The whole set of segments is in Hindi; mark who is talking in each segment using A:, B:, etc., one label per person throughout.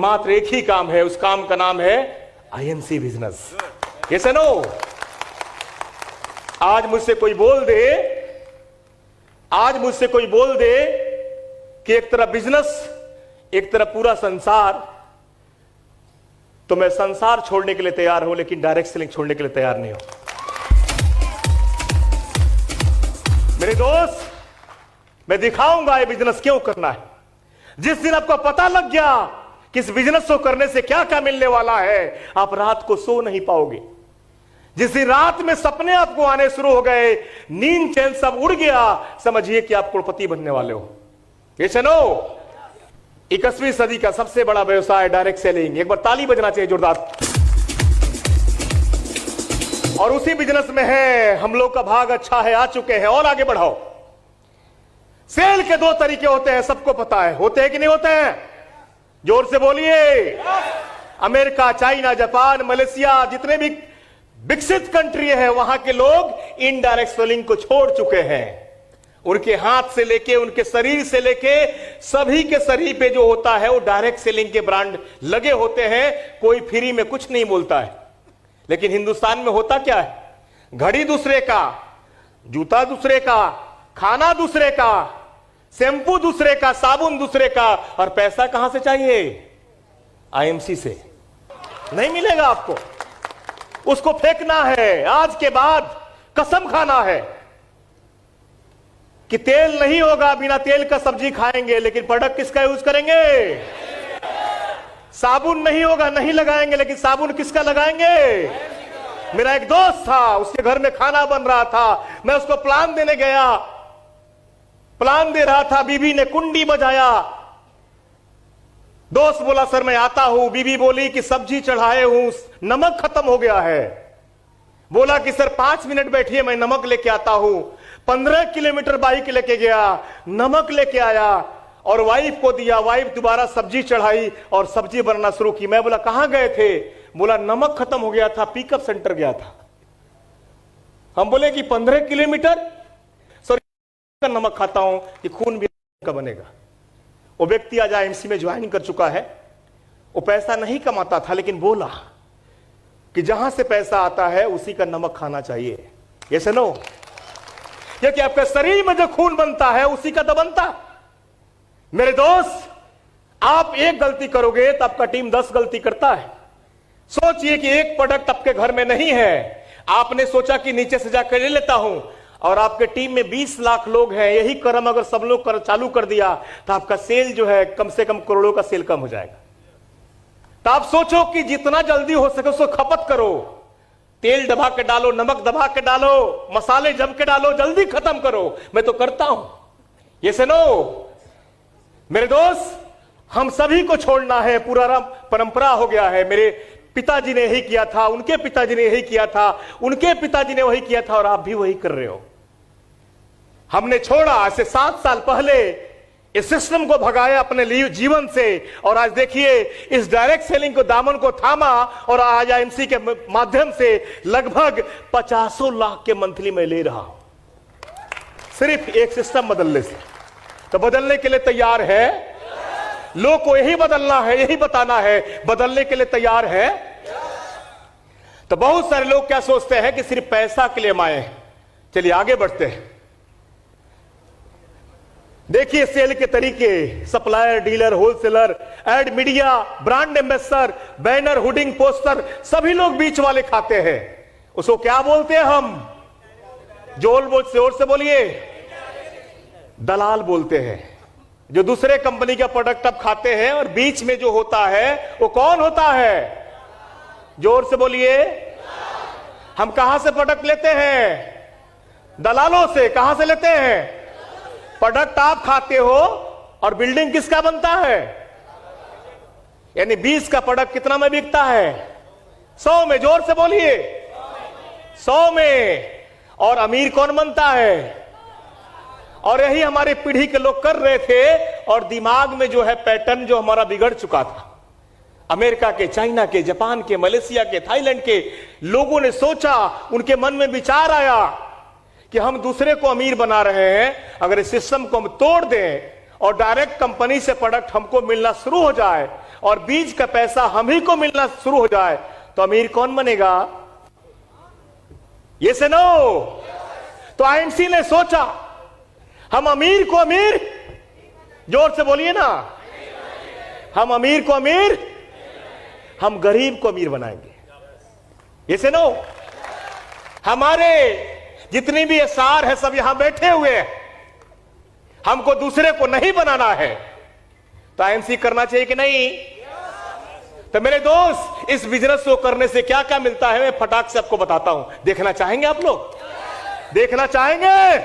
A: मात्र एक ही काम है, उस काम का नाम है आईएमसी बिजनेस। Yes no? आज मुझसे कोई बोल दे कि एक तरफ बिजनेस, एक तरफ पूरा संसार, तो मैं संसार छोड़ने के लिए तैयार हूं, लेकिन डायरेक्ट सेलिंग छोड़ने के लिए तैयार नहीं हूं। मेरे दोस्त, मैं दिखाऊंगा ये बिजनेस क्यों करना है। जिस दिन आपको पता लग गया कि इस बिजनेस को करने से क्या क्या मिलने वाला है, आप रात को सो नहीं पाओगे। जिस दिन रात में सपने आपको आने शुरू हो गए, नींद चैन सब उड़ गया, समझिए कि आप करोड़पति बनने वाले हो। ये सुनो, 21वीं सदी का सबसे बड़ा व्यवसाय डायरेक्ट सेलिंग। एक बार ताली बजना चाहिए जोरदार। और उसी बिजनेस में है, हम लोग का भाग अच्छा है, आ चुके हैं और आगे बढ़ाओ। सेल के 2 तरीके होते हैं, सबको पता है। होते हैं कि नहीं होते हैं? जोर से बोलिए। अमेरिका, चाइना, जापान, मलेशिया, जितने भी विकसित कंट्री है, वहां के लोग इनडायरेक्ट सेलिंग को छोड़ चुके हैं। उनके हाथ से लेके, उनके शरीर से लेके, सभी के शरीर पे जो होता है वो डायरेक्ट सेलिंग के ब्रांड लगे होते हैं। कोई फ्री में कुछ नहीं बोलता है। लेकिन हिंदुस्तान में होता क्या है? घड़ी दूसरे का, जूता दूसरे का, खाना दूसरे का, शैम्पू दूसरे का, साबुन दूसरे का, और पैसा कहां से चाहिए? आईएमसी से। नहीं मिलेगा आपको, उसको फेंकना है। आज के बाद कसम खाना है कि तेल नहीं होगा, बिना तेल का सब्जी खाएंगे, लेकिन प्रोडक्ट किसका यूज करेंगे? साबुन नहीं होगा, नहीं लगाएंगे, लेकिन साबुन किसका लगाएंगे? मेरा एक दोस्त था, उसके घर में खाना बन रहा था, मैं उसको प्लान देने गया, प्लान दे रहा था, बीबी ने कुंडी बजाया। दोस्त बोला सर मैं आता हूं। बीबी बोली कि सब्जी चढ़ाए हूं, नमक खत्म हो गया है। बोला कि सर 5 मिनट बैठिए, मैं नमक लेके आता हूं। 15 किलोमीटर बाइक लेके गया, नमक लेके आया और वाइफ को दिया। वाइफ दोबारा सब्जी चढ़ाई और सब्जी बनना शुरू की। मैं बोला कहां गए थे? बोला नमक खत्म हो गया था, पिकअप सेंटर गया था। हम बोले कि 15 किलोमीटर? सर नमक खाता हूं कि खून भी का बनेगा। वो व्यक्ति आज आईएमसी में ज्वाइन कर चुका है। वो पैसा नहीं कमाता था, लेकिन बोला कि जहां से पैसा आता है उसी का नमक खाना चाहिए। ये सुनो, क्योंकि आपके शरीर में जो खून बनता है उसी का तो बनता। मेरे दोस्त, आप एक गलती करोगे तो आपका टीम 10 गलती करता है। सोचिए कि एक प्रोडक्ट आपके घर में नहीं है, आपने सोचा कि नीचे से जाकर ले लेता हूं, और आपके टीम में 20 लाख लोग हैं। यही क्रम अगर सब लोग चालू कर दिया तो आपका सेल जो है कम से कम करोड़ों का सेल कम हो जाएगा। तो आप सोचो कि जितना जल्दी हो सके उसको खपत करो। तेल दबा के डालो, नमक दबा के डालो, मसाले जम के डालो, जल्दी खत्म करो। मैं तो करता हूं। ये सुनो मेरे दोस्त, हम सभी को छोड़ना है। पूरा परंपरा हो गया है। मेरे पिताजी ने यही किया था, उनके पिताजी ने यही किया था, उनके पिताजी ने वही किया था, और आप भी वही कर रहे हो। हमने छोड़ा। आज से 7 साल पहले इस सिस्टम को भगाया अपने लिए जीवन से, और आज देखिए इस डायरेक्ट सेलिंग को दामन को थामा, और आज आईएमसी के माध्यम से लगभग 50 लाख के मंथली में ले रहा हूं, सिर्फ एक सिस्टम बदलने से। तो बदलने के लिए तैयार है? लोग को यही बदलना है, यही बताना है, बदलने के लिए तैयार है? तो बहुत सारे लोग क्या सोचते हैं कि सिर्फ पैसा के लिए आए हैं। चलिए आगे बढ़ते हैं। देखिए सेल के तरीके, supplier, dealer, wholesaler, ad, media, brand ambassador, banner, hoarding, poster, सभी लोग बीच वाले खाते हैं। उसको क्या बोलते हैं हम? जोर से बोलिए। दलाल बोलते हैं। जो दूसरे कंपनी का प्रोडक्ट आप खाते हैं, और बीच में जो होता है वो कौन होता है? जोर से बोलिए। हम कहां से प्रोडक्ट लेते हैं? दलालों से। कहां से लेते हैं? प्रोडक्ट आप खाते हो और बिल्डिंग किसका बनता है? यानी 20 का प्रोडक्ट कितना में बिकता है? 100 में। जोर से बोलिए। 100 में। और अमीर कौन बनता है? और यही हमारी पीढ़ी के लोग कर रहे थे, और दिमाग में जो है पैटर्न जो हमारा बिगड़ चुका था। अमेरिका के, चाइना के, जापान के, मलेशिया के, थाईलैंड के लोगों ने सोचा, उनके मन में विचार आया कि हम दूसरे को अमीर बना रहे हैं, अगर इस सिस्टम को हम तोड़ दें और डायरेक्ट कंपनी से प्रोडक्ट हमको मिलना शुरू हो जाए, और बीज का पैसा हम ही को मिलना शुरू हो जाए तो अमीर कौन बनेगा? ये से नो। तो आईएमसी ने सोचा हम अमीर को अमीर, जोर से बोलिए ना, हम अमीर को अमीर, हम गरीब को अमीर बनाएंगे। ये से नो। हमारे जितनी भी एसआर है सब यहां बैठे हुए हैं, हमको दूसरे को नहीं बनाना है तो आईएमसी करना चाहिए कि नहीं? तो मेरे दोस्त, इस बिजनेस को करने से क्या क्या मिलता है मैं फटाक से आपको बताता हूं। देखना चाहेंगे आप लोग? देखना चाहेंगे?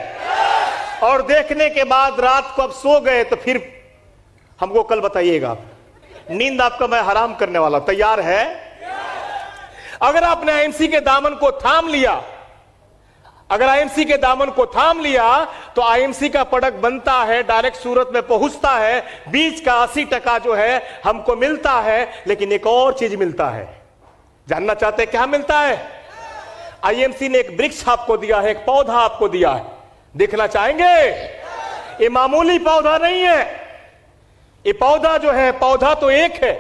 A: और देखने के बाद रात को आप सो गए तो फिर हमको कल बताइएगा। नींद आपका मैं हराम करने वाला। तैयार है? अगर आपने आईएमसी के दामन को थाम लिया, अगर आईएमसी के दामन को थाम लिया तो आईएमसी का प्रोडक्ट बनता है, डायरेक्ट सूरत में पहुंचता है, बीज का 80% जो है हमको मिलता है। लेकिन एक और चीज मिलता है, जानना चाहते हैं क्या मिलता है? आईएमसी ने एक वृक्ष आपको दिया है, एक पौधा आपको दिया है। देखना चाहेंगे? ये मामूली पौधा नहीं है। ये पौधा जो है, पौधा तो एक है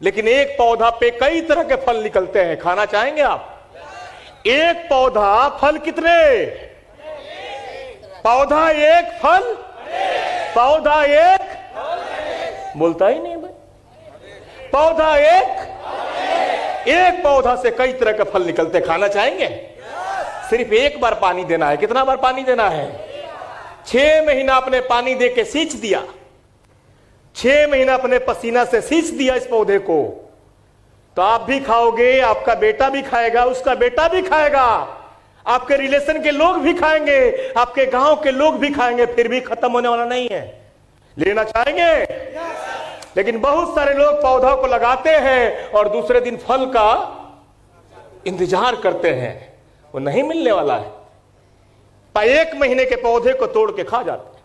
A: लेकिन एक पौधा पे कई तरह के फल निकलते हैं। खाना चाहेंगे आप? एक पौधा, फल कितने? पौधा एक, फल? पौधा एक, बोलता ही नहीं भाई। पौधा एक पौधा से कई तरह के फल निकलते। खाना चाहेंगे? सिर्फ एक बार पानी देना है। कितना बार पानी देना है? 6 महीना अपने पानी दे के सींच दिया, 6 महीना अपने पसीना से सींच दिया इस पौधे को, तो आप भी खाओगे, आपका बेटा भी खाएगा, उसका बेटा भी खाएगा, आपके रिलेशन के लोग भी खाएंगे, आपके गांव के लोग भी खाएंगे, फिर भी खत्म होने वाला नहीं है। लेना चाहेंगे? लेकिन बहुत सारे लोग पौधा को लगाते हैं और दूसरे दिन फल का इंतजार करते हैं, वो नहीं मिलने वाला है। 1 महीने के पौधे को तोड़ के खा जाते हैं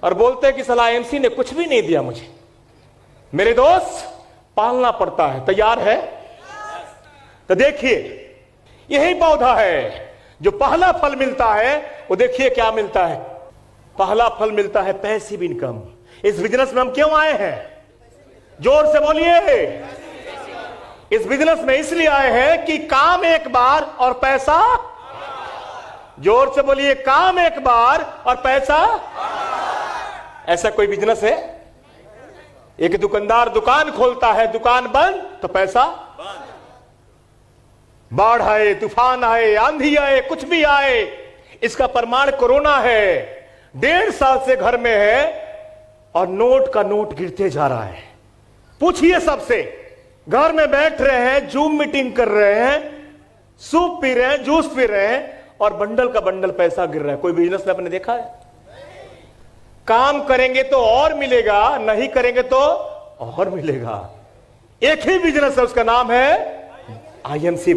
A: और बोलते हैं कि साला आईएमसी ने कुछ भी नहीं दिया मुझे। मेरे दोस्त, पालना पड़ता है। तैयार है? तो देखिए, यही पौधा है जो पहला फल मिलता है। वो देखिए क्या मिलता है। पहला फल मिलता है पैसिव इनकम। इस बिजनेस में हम क्यों आए हैं? जोर से बोलिए। इस बिजनेस में इसलिए आए हैं कि काम एक बार और पैसा, जोर से बोलिए, काम एक बार और पैसा। ऐसा कोई बिजनेस है? एक दुकानदार दुकान खोलता है, दुकान बंद तो पैसा, बाढ़ आए, तूफान आए, आंधी आए, कुछ भी आए, इसका प्रमाण कोरोना है। 1.5 साल से घर में है और नोट का नोट गिरते जा रहा है। पूछिए सबसे, घर में बैठ रहे हैं, जूम मीटिंग कर रहे हैं, सूप पी रहे हैं, जूस पी रहे हैं और बंडल का बंडल पैसा गिर रहा है। कोई बिजनेस में आपने देखा है? काम करेंगे तो और मिलेगा, नहीं करेंगे तो और मिलेगा। एक ही बिजनेस है, उसका नाम है आईएमसी।